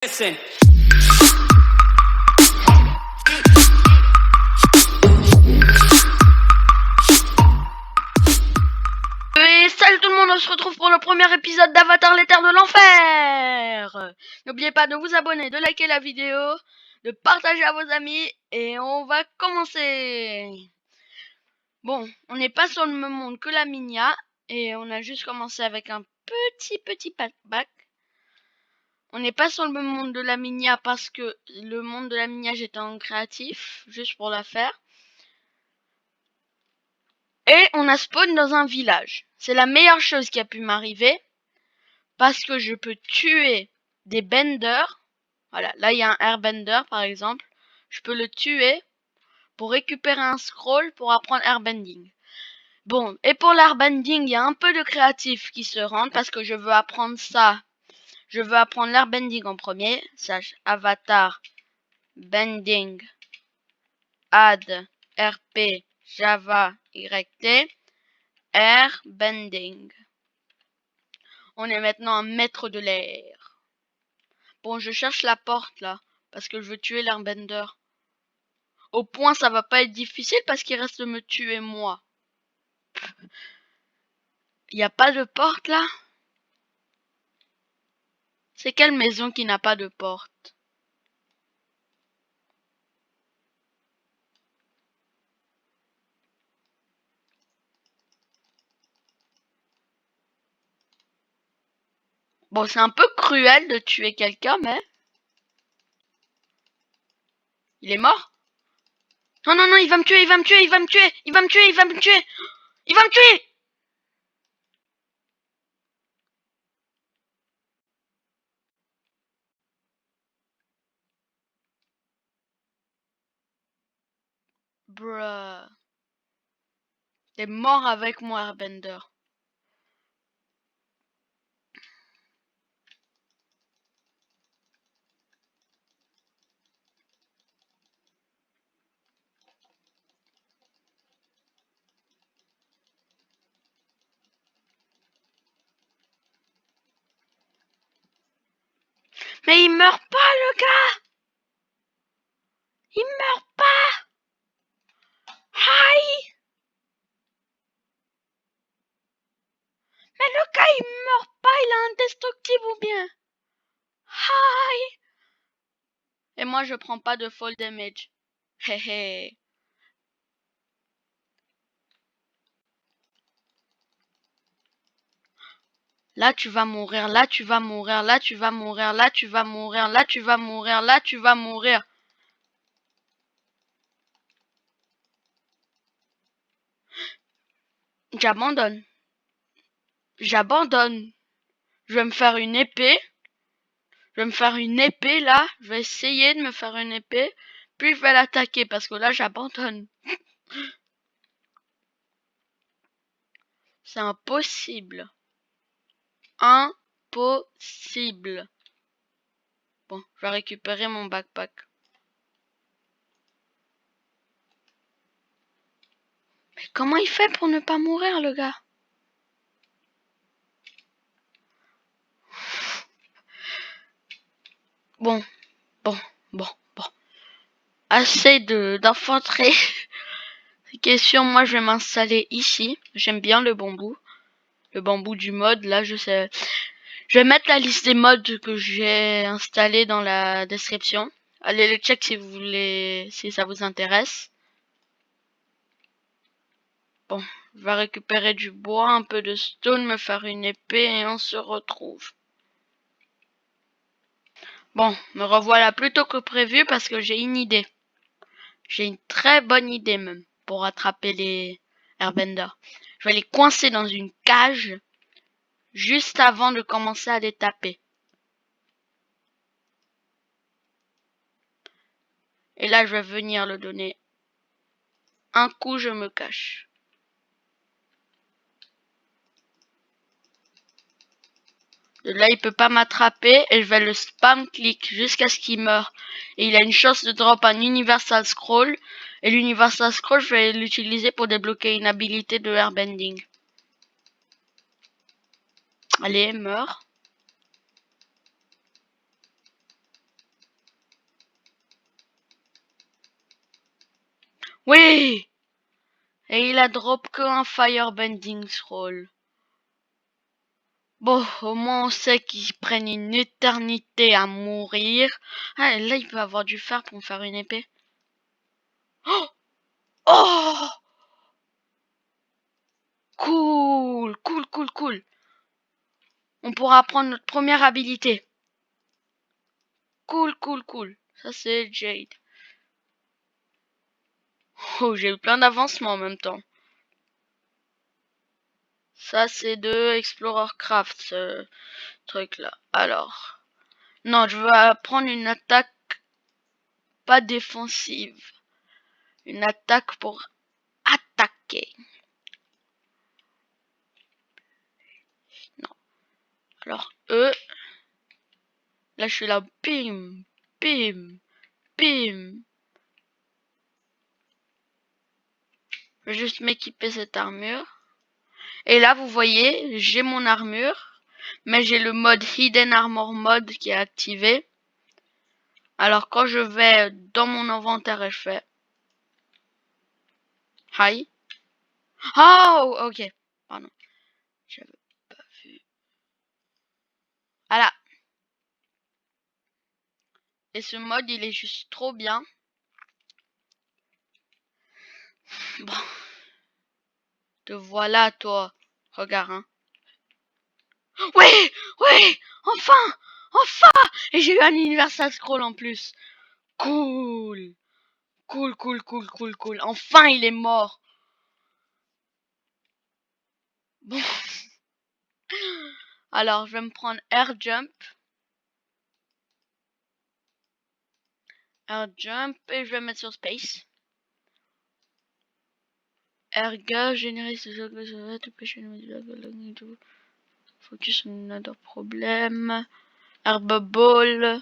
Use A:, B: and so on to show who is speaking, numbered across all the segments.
A: Listen.
B: Et salut tout le monde, on se retrouve pour le premier épisode d'Avatar les Terres de l'Enfer. N'oubliez pas de vous abonner, de liker la vidéo, de partager à vos amis et on va commencer. Bon, on n'est pas sur le même monde que la Minia et on a juste commencé avec un petit pack. On n'est pas sur le même monde de la Minia parce que le monde de la Minia j'étais en créatif, juste pour la faire. Et on a spawn dans un village. C'est la meilleure chose qui a pu m'arriver. Parce que je peux tuer des benders. Voilà, là il y a un airbender par exemple. Je peux le tuer pour récupérer un scroll pour apprendre airbending. Bon, et pour l'airbending, il y a un peu de créatif qui se rentre parce que je veux apprendre ça. Je veux apprendre l'airbending en premier. Slash avatar bending add rp java yt airbending. On est maintenant un maître de l'air. Bon, je cherche la porte là, parce que je veux tuer l'airbender. Au point, ça va pas être difficile parce qu'il reste de me tuer moi. Y a pas de porte là? C'est quelle maison qui n'a pas de porte? Bon, c'est un peu cruel de tuer quelqu'un, mais... Il est mort? Non, non, non, il va me tuer, il va me tuer, il va me tuer, il va me tuer, il va me tuer, il va me tuer! Bruh. T'es mort avec moi, Airbender. Mais il meurt pas, le gars! Il meurt pas! Aïe! Mais le gars, il meurt pas, il est indestructible ou bien? Aïe! Et moi, je prends pas de fall damage. Hehe. Là, tu vas mourir, là, tu vas mourir, là, tu vas mourir, là, tu vas mourir, là, tu vas mourir, là, tu vas mourir. J'abandonne. J'abandonne. Je vais me faire une épée. Je vais me faire une épée, là. Je vais essayer de me faire une épée. Puis je vais l'attaquer, parce que là, j'abandonne. C'est impossible. Impossible. Bon, je vais récupérer mon backpack. Mais comment il fait pour ne pas mourir, le gars? Bon. Assez d'infanterie. Question, moi je vais m'installer ici. J'aime bien le bambou. Le bambou du mode, là je sais. Je vais mettre la liste des modes que j'ai installés dans la description. Allez les check si vous voulez, si ça vous intéresse. Bon, je vais récupérer du bois, un peu de stone, me faire une épée et on se retrouve. Bon, me revoilà plus tôt que prévu parce que j'ai une idée. J'ai une très bonne idée même pour attraper les airbenders. Je vais les coincer dans une cage juste avant de commencer à les taper. Et là, je vais venir le donner. Un coup, je me cache. De là, il peut pas m'attraper et je vais le spam click jusqu'à ce qu'il meure. Et il a une chance de drop un Universal Scroll. Et l'Universal Scroll, je vais l'utiliser pour débloquer une habilité de airbending. Allez, meurs. Oui! Et il a drop que un Firebending Scroll. Bon, au moins on sait qu'ils prennent une éternité à mourir. Ah, là il peut avoir du fer pour me faire une épée. Oh! Oh! Cool! Cool, cool, cool. On pourra apprendre notre première habilité. Cool, cool, cool. Ça c'est Jade. Oh, j'ai eu plein d'avancements en même temps. Ça c'est de Explorer Craft, ce truc là. Alors. Non, je veux apprendre une attaque pas défensive. Une attaque pour attaquer. Non. Alors, là je suis là. Bim, bim, bim. Je vais juste m'équiper cette armure. Et là, vous voyez, j'ai mon armure. Mais j'ai le mode Hidden Armor Mode qui est activé. Alors, quand je vais dans mon inventaire et je fais... Hi. Oh, ok. Pardon. J'avais pas vu. Voilà. Et ce mode, il est juste trop bien. Bon. Te voilà, toi. Regarde, hein. Oui, oui, enfin, enfin. Et j'ai eu un Universal Scroll en plus. Cool. Cool, cool, cool, cool, cool. Enfin, il est mort. Bon. Alors, je vais me prendre Air Jump. Air Jump. Et je vais mettre sur Space. Air Gas, générer ce jeu to focus on another problem. Air Bubble.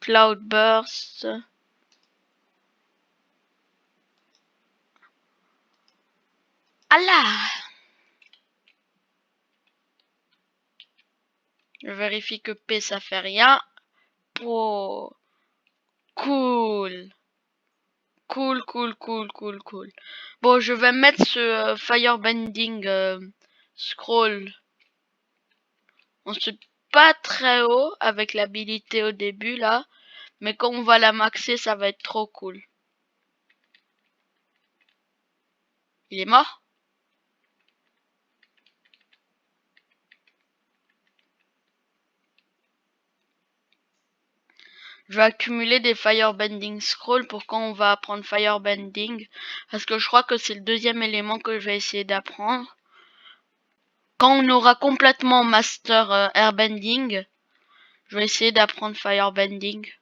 B: Cloud Burst. Allah! Je vérifie que P ça fait rien. Oh, cool. Cool, cool, cool, cool, cool. Bon, je vais mettre ce Firebending Scroll. On se pas très haut avec l'habilité au début là. Mais quand on va la maxer, ça va être trop cool. Il est mort? Je vais accumuler des Firebending Scrolls pour quand on va apprendre Firebending. Parce que je crois que c'est le deuxième élément que je vais essayer d'apprendre. Quand on aura complètement Master Airbending, je vais essayer d'apprendre Firebending.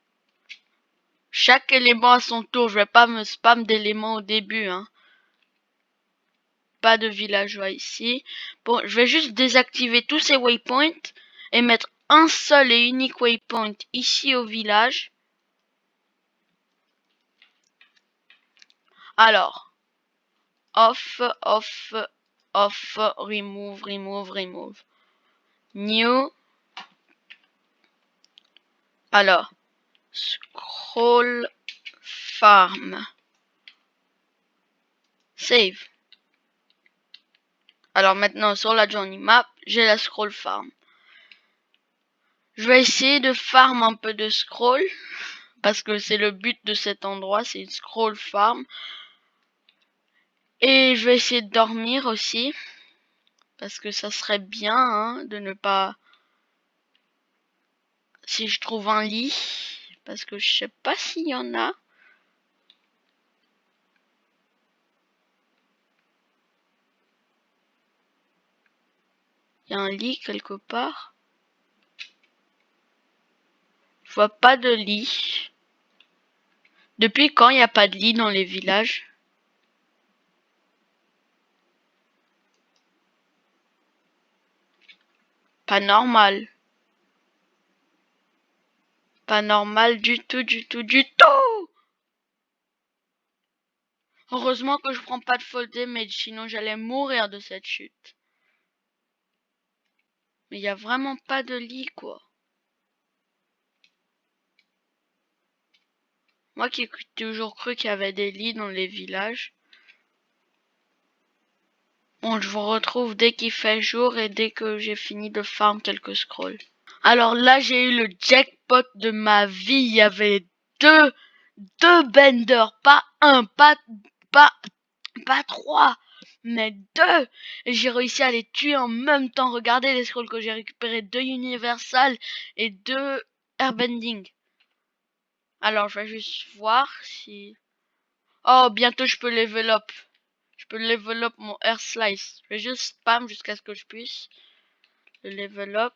B: Chaque élément à son tour, je vais pas me spam d'éléments au début, hein. Pas de villageois ici. Bon, je vais juste désactiver tous ces waypoints et mettre un seul et unique waypoint ici au village. Alors, off, off, off, remove, remove, remove. New. Alors, scroll farm. Save. Alors maintenant, sur la journey map, j'ai la scroll farm. Je vais essayer de farm un peu de scroll. Parce que c'est le but de cet endroit, c'est une scroll farm. Et je vais essayer de dormir aussi. Parce que ça serait bien hein, de ne pas... Si je trouve un lit. Parce que je sais pas s'il y en a. Il y a un lit quelque part. Je vois pas de lit. Depuis quand il n'y a pas de lit dans les villages? Pas normal. Pas normal du tout, du tout, du tout. Heureusement que je prends pas de fall damage, sinon j'allais mourir de cette chute. Mais il n'y a vraiment pas de lit, quoi. Moi qui ai toujours cru qu'il y avait des lits dans les villages. Bon, je vous retrouve dès qu'il fait jour et dès que j'ai fini de farm quelques scrolls. Alors là, j'ai eu le jackpot de ma vie. Il y avait deux benders, pas un, pas trois, mais deux. Et j'ai réussi à les tuer en même temps. Regardez les scrolls que j'ai récupérés, 2 universal et 2 airbending. Alors, je vais juste voir si... Oh, bientôt je peux level up. Je peux level up mon air slice. Je vais juste spam jusqu'à ce que je puisse le level up.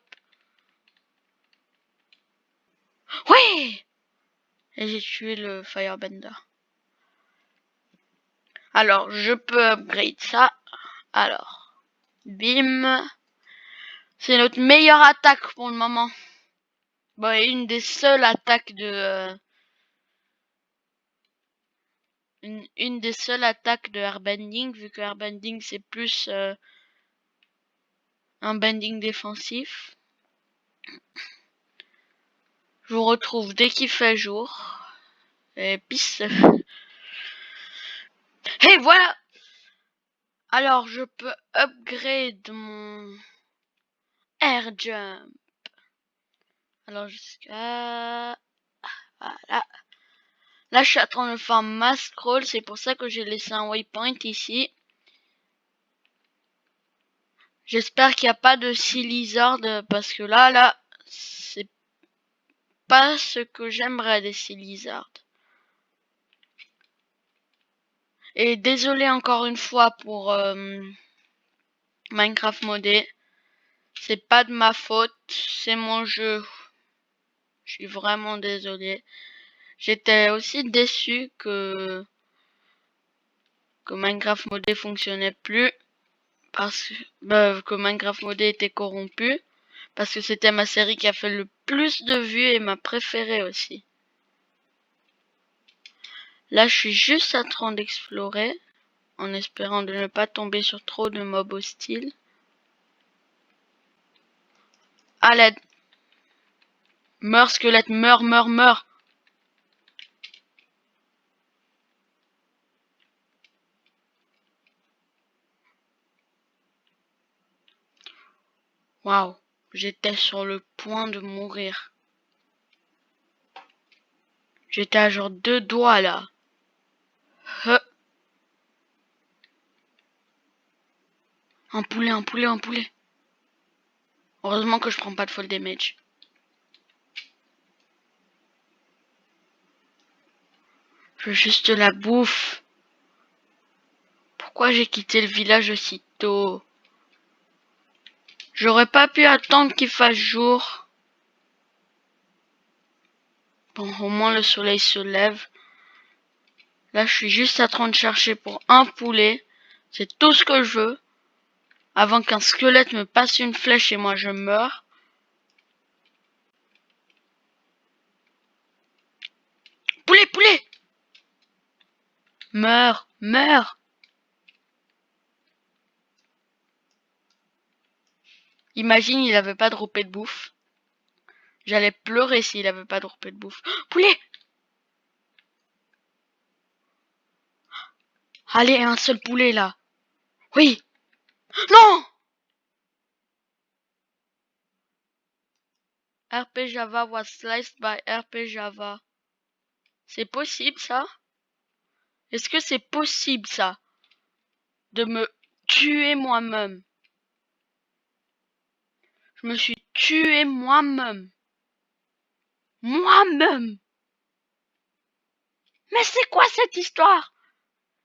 B: Oui! Et j'ai tué le firebender. Alors, je peux upgrade ça. Alors, bim. C'est notre meilleure attaque pour le moment. Bon, et une des seules attaques de... une des seules attaques de airbending, vu que airbending c'est plus un bending défensif. Je vous retrouve dès qu'il fait jour. Et peace. Et voilà! Alors, je peux upgrade mon air jump. Alors, jusqu'à... Voilà. Là, je suis en train de faire ma scroll. C'est pour ça que j'ai laissé un waypoint ici. J'espère qu'il n'y a pas de sea lizard. Parce que là, c'est pas ce que j'aimerais des sea lizards. Et désolé encore une fois pour Minecraft modé. C'est pas de ma faute. C'est mon jeu. Je suis vraiment désolé. J'étais aussi déçu que Minecraft modé fonctionnait plus. Parce que Minecraft modé était corrompu. Parce que c'était ma série qui a fait le plus de vues et ma préférée aussi. Là, je suis juste en train d'explorer. En espérant de ne pas tomber sur trop de mobs hostiles. À l'aide. Meurs, squelette, meurs, meurs, meurs. Waouh, j'étais sur le point de mourir. J'étais à genre 2 doigts là. Un poulet, un poulet, un poulet. Heureusement que je prends pas de fall damage. Je veux juste de la bouffe. Pourquoi j'ai quitté le village aussitôt? J'aurais pas pu attendre qu'il fasse jour. Bon, au moins le soleil se lève. Là, je suis juste en train de chercher pour un poulet. C'est tout ce que je veux. Avant qu'un squelette me passe une flèche et moi je meurs. Poulet, poulet! Meurs, meurs! Imagine, il avait pas droppé de bouffe. J'allais pleurer s'il avait pas droppé de bouffe. Poulet! Allez, un seul poulet là. Oui! Non! RP Java was sliced by RP Java. C'est possible ça? Est-ce que c'est possible ça? De me tuer moi-même. Je me suis tué moi-même. Moi-même! Mais c'est quoi cette histoire?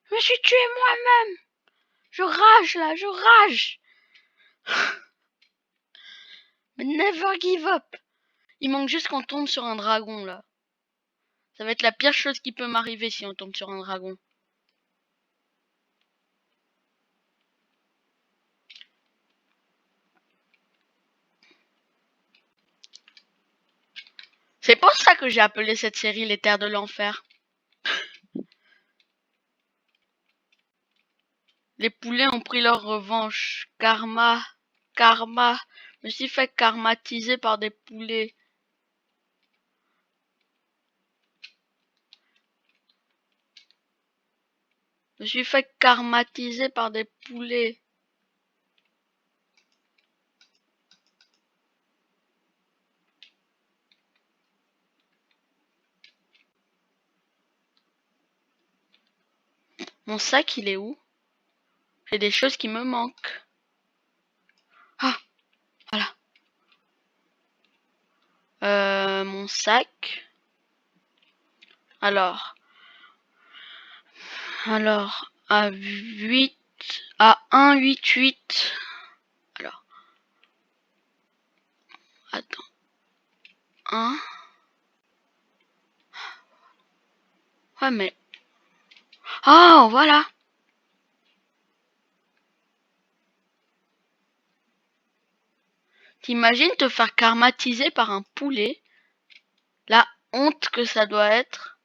B: Je me suis tué moi-même! Je rage là, je rage! Mais never give up! Il manque juste qu'on tombe sur un dragon là. Ça va être la pire chose qui peut m'arriver si on tombe sur un dragon. C'est pour ça que j'ai appelé cette série Les Terres de l'Enfer. Les poulets ont pris leur revanche. Karma. Karma. Je me suis fait karmatiser par des poulets. Je me suis fait karmatiser par des poulets. Mon sac, il est où? J'ai des choses qui me manquent. Ah, voilà. Mon sac. Alors, à 8, à 1, 8, 8. Alors, attends. 1. Ouais, mais... Oh, voilà. T'imagines te faire karmatiser par un poulet? La honte que ça doit être.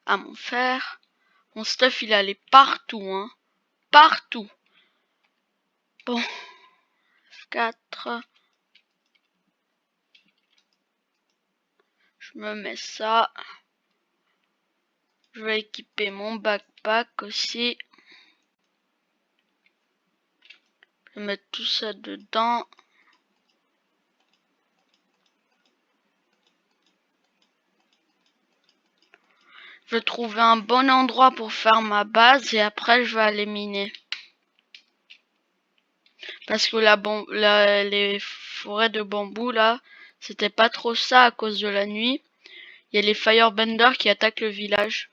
B: Ah, mon frère. Mon stuff, il allait partout, hein. Partout. Bon. F4. Je me mets ça. Je vais équiper mon backpack aussi. Je vais mettre tout ça dedans. Je vais trouver un bon endroit pour faire ma base et après je vais aller miner. Parce que les forêts de bambou là, c'était pas trop ça à cause de la nuit. Il y a les firebenders qui attaquent le village.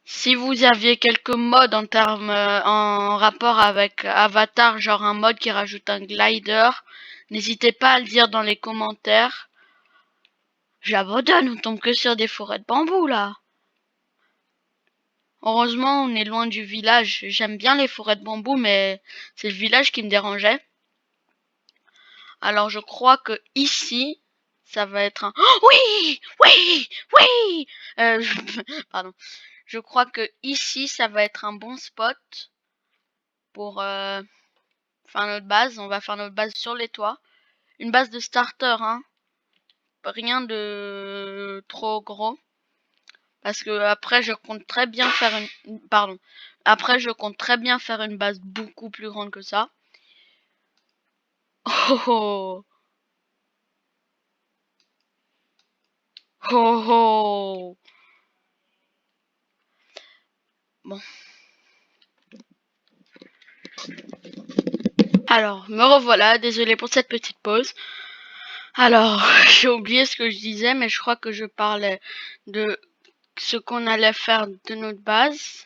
B: Si vous aviez quelques mods en rapport avec Avatar, genre un mod qui rajoute un glider, n'hésitez pas à le dire dans les commentaires. J'abandonne, on tombe que sur des forêts de bambou là. Heureusement, on est loin du village. J'aime bien les forêts de bambou, mais c'est le village qui me dérangeait. Alors, je crois que ici, ça va être un... Oh, oui, oui, oui. Pardon. Je crois que ici, ça va être un bon spot pour faire notre base. On va faire notre base sur les toits. Une base de starter, hein. Rien de trop gros. Parce que après, je compte très bien faire une... Pardon. Après, je compte très bien faire une base beaucoup plus grande que ça. Oh oh. Oh oh. Bon. Alors, me revoilà. Désolé pour cette petite pause. Alors, j'ai oublié ce que je disais, mais je crois que je parlais de ce qu'on allait faire de notre base.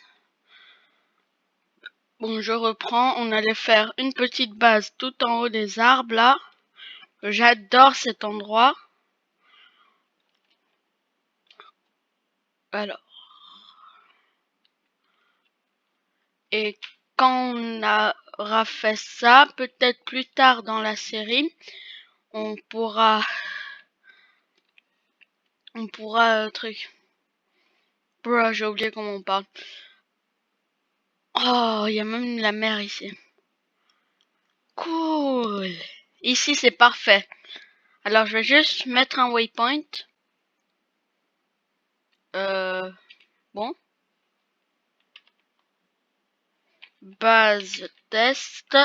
B: Bon, je reprends. On allait faire une petite base tout en haut des arbres, là. J'adore cet endroit. Alors. Et quand on aura fait ça, peut-être plus tard dans la série, on pourra truc. Bro, j'ai oublié comment on parle. Oh, il y a même la mer ici. Cool. Ici, c'est parfait. Alors, je vais juste mettre un waypoint. Bon. Base test.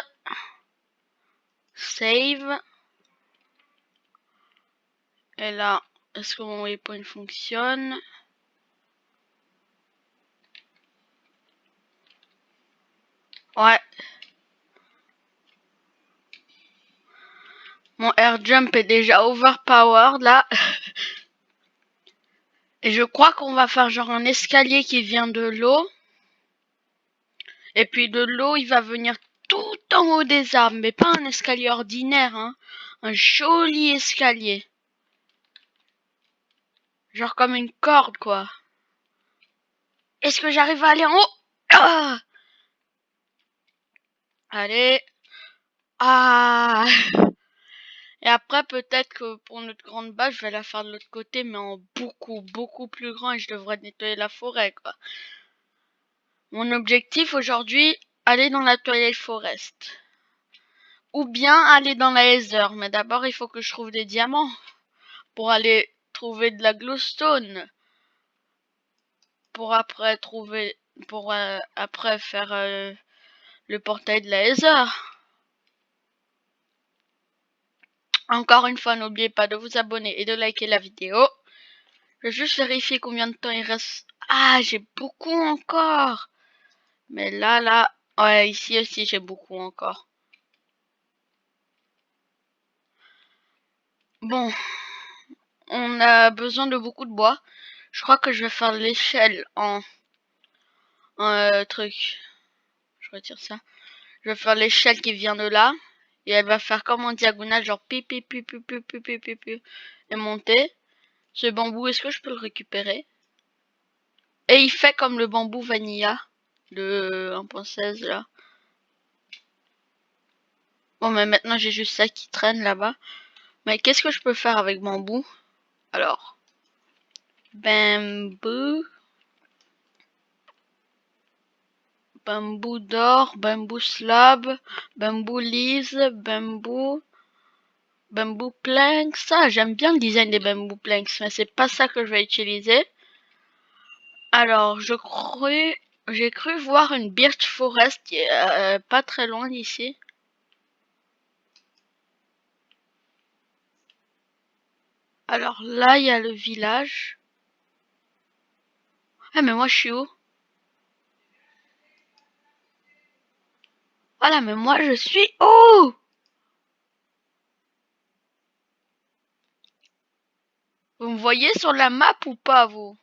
B: Save. Et là, est-ce que mon waypoint fonctionne? Ouais. Mon air jump est déjà overpowered là. Et je crois qu'on va faire genre un escalier qui vient de l'eau. Et puis de l'eau, il va venir tout en haut des arbres. Mais pas un escalier ordinaire, hein. Un joli escalier. Genre comme une corde, quoi. Est-ce que j'arrive à aller en haut? Ah! Allez. Ah! Et après, peut-être que pour notre grande base, je vais la faire de l'autre côté, mais en beaucoup, beaucoup plus grand. Et je devrais nettoyer la forêt, quoi. Mon objectif aujourd'hui, aller dans la Twilight Forest. ou bien aller dans la Nether. Mais d'abord, il faut que je trouve des diamants pour aller trouver de la glowstone. Pour après trouver, pour après faire le portail de la Nether. Encore une fois, n'oubliez pas de vous abonner et de liker la vidéo. Je vais juste vérifier combien de temps il reste. Ah, j'ai beaucoup encore. Mais là, ouais, ici aussi j'ai beaucoup encore. Bon, on a besoin de beaucoup de bois. Je crois que je vais faire l'échelle en truc. Je retire ça. Je vais faire l'échelle qui vient de là. Et elle va faire comme en diagonale, genre pipi, pipi, pipi, pipi, pipi, et monter. Ce bambou, est-ce que je peux le récupérer? Et il fait comme le bambou vanilla de 1.16 là. Bon, mais maintenant j'ai juste ça qui traîne là-bas. Mais qu'est-ce que je peux faire avec bambou? Alors, bambou, bambou d'or, bambou slab, bambou leaves, bambou planks. Ça, j'aime bien le design des bamboo planks, mais c'est pas ça que je vais utiliser. Alors, j'ai cru voir une birch forest qui est pas très loin d'ici. Alors là, il y a le village. Ah, mais moi, je suis où? Voilà, mais moi, je suis où? Vous me voyez sur la map ou pas, vous?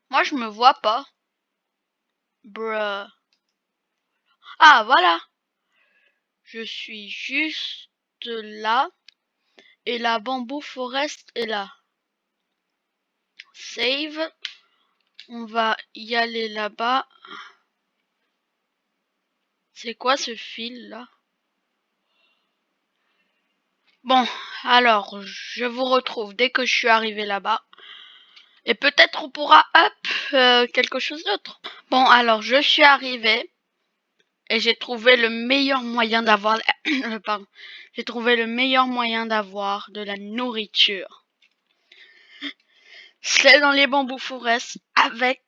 B: Moi, je me vois pas. Bruh. Ah, voilà. Je suis juste là. Et la bamboo forest est là. Save. On va y aller là-bas. C'est quoi ce fil là? Bon, alors, je vous retrouve dès que je suis arrivé là-bas. Et peut-être on pourra up quelque chose d'autre. Bon, alors, je suis arrivé. Et j'ai trouvé le meilleur moyen d'avoir... pardon. J'ai trouvé le meilleur moyen d'avoir de la nourriture. C'est dans les bambous forest avec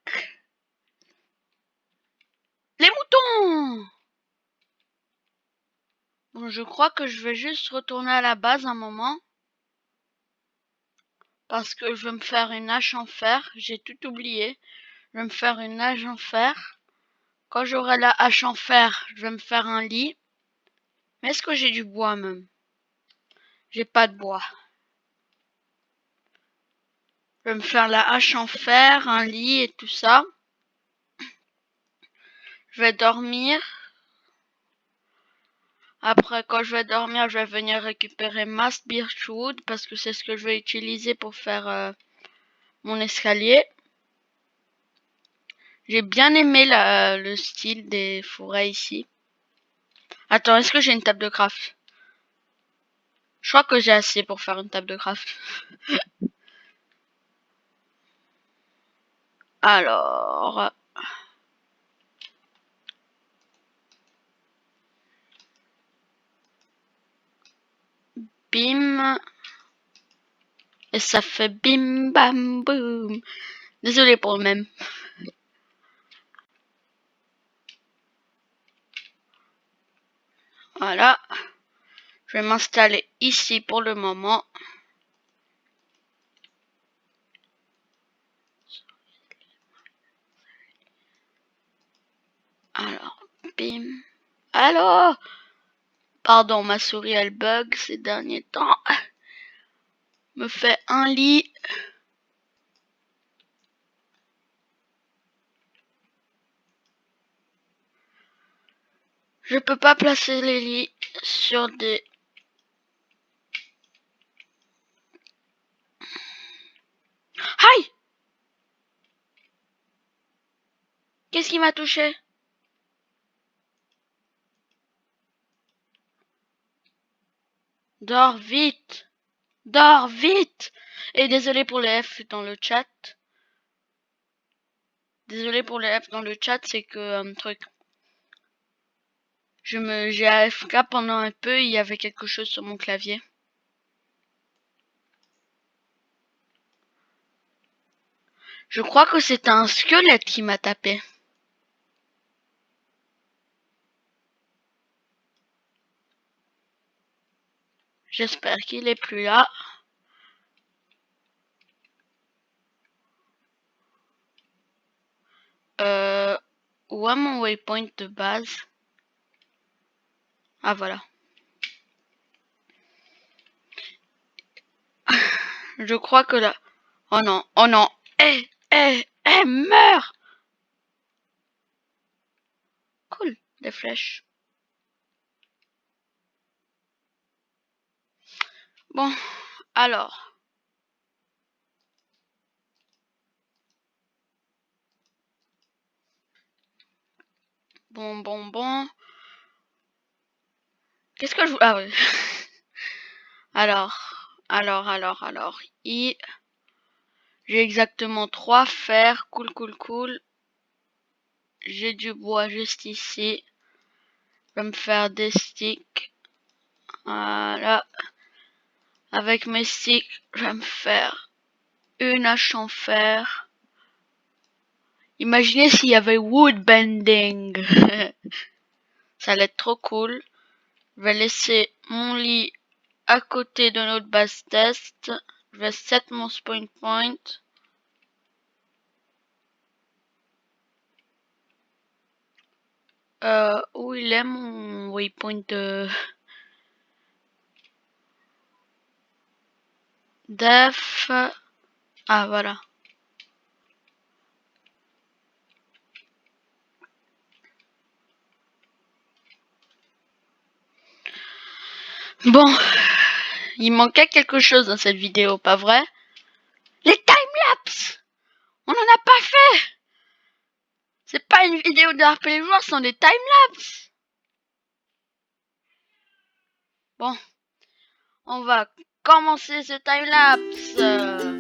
B: les moutons. Bon, je crois que je vais juste retourner à la base un moment. Parce que je vais me faire une hache en fer. J'ai tout oublié. Je vais me faire une hache en fer. Quand j'aurai la hache en fer, je vais me faire un lit. Mais est-ce que j'ai du bois même? J'ai pas de bois. Je vais me faire la hache en fer, un lit et tout ça. Je vais dormir. Après, quand je vais dormir, je vais venir récupérer mass birchwood parce que c'est ce que je vais utiliser pour faire mon escalier. J'ai bien aimé le style des forêts ici. Attends, est-ce que j'ai une table de craft? Je crois que j'ai assez pour faire une table de craft. Alors... Bim. Et ça fait bim bam boum. Désolé pour le même. Voilà. Je vais m'installer ici pour le moment. Alors, bim. Allô? Pardon, ma souris elle bug ces derniers temps. Me fait un lit. Je peux pas placer les lits sur des... Aïe! Qu'est-ce qui m'a touché? Dors vite! Dors vite! Et désolé pour les F dans le chat. Désolé pour les F dans le chat, c'est que truc. J'ai AFK pendant un peu, il y avait quelque chose sur mon clavier. Je crois que c'est un squelette qui m'a tapé. J'espère qu'il est plus là. Où est mon waypoint de base? Ah voilà. Je crois que là... Oh non, oh non. Meurs! Cool, des flèches. Bon, alors. Bon. Qu'est-ce que je voulais... Ah oui. Alors. J'ai exactement 3 fers. Cool. J'ai du bois juste ici. Je vais me faire des sticks. Voilà. Avec mes sticks, je vais me faire une hache en fer. Imaginez s'il y avait woodbending. Ça allait être trop cool. Je vais laisser mon lit à côté de notre base test. Je vais set mon spawn point. Où il est mon waypoint de def? Ah voilà. Bon, il manquait quelque chose dans cette vidéo, pas vrai? Les timelapses! On n'en a pas fait! C'est pas une vidéo de RP les joueurs, ce sont des timelapses! Bon, on va commencer ce timelapse.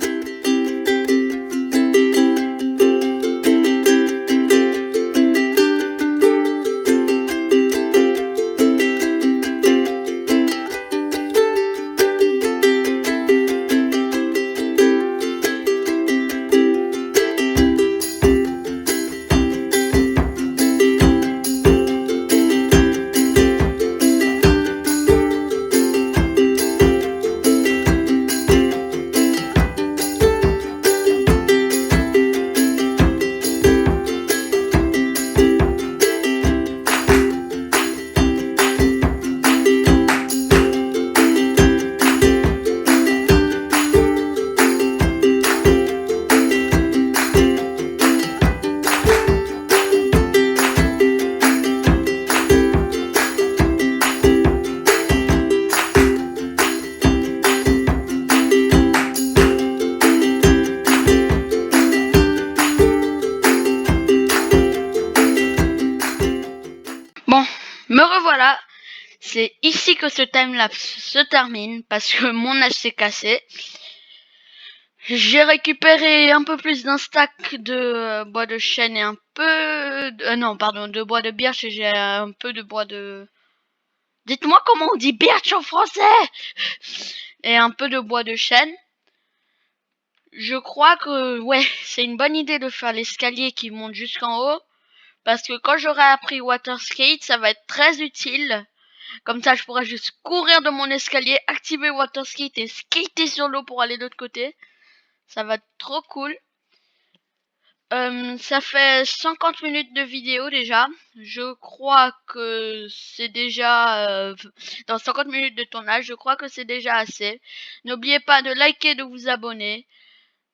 B: Bon, me revoilà. C'est ici que ce timelapse se termine parce que mon âge s'est cassé. J'ai récupéré un peu plus d'un stack de bois de chêne et un peu... de bois de birch et j'ai un peu de bois de... Dites-moi comment on dit birch en français! Et un peu de bois de chêne. Je crois que, ouais, c'est une bonne idée de faire l'escalier qui monte jusqu'en haut. Parce que quand j'aurai appris water skate, ça va être très utile. Comme ça, je pourrai juste courir de mon escalier, activer water skate et skater sur l'eau pour aller de l'autre côté. Ça va être trop cool. Ça fait 50 minutes de vidéo déjà. Je crois que c'est déjà... dans 50 minutes de tournage, je crois que c'est déjà assez. N'oubliez pas de liker, de vous abonner,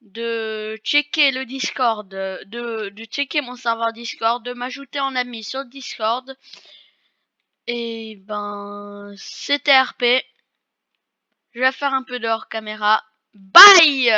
B: de checker le Discord, de checker mon serveur Discord, de m'ajouter en ami sur Discord. Et ben, c'était RP. Je vais faire un peu de hors caméra. Bye!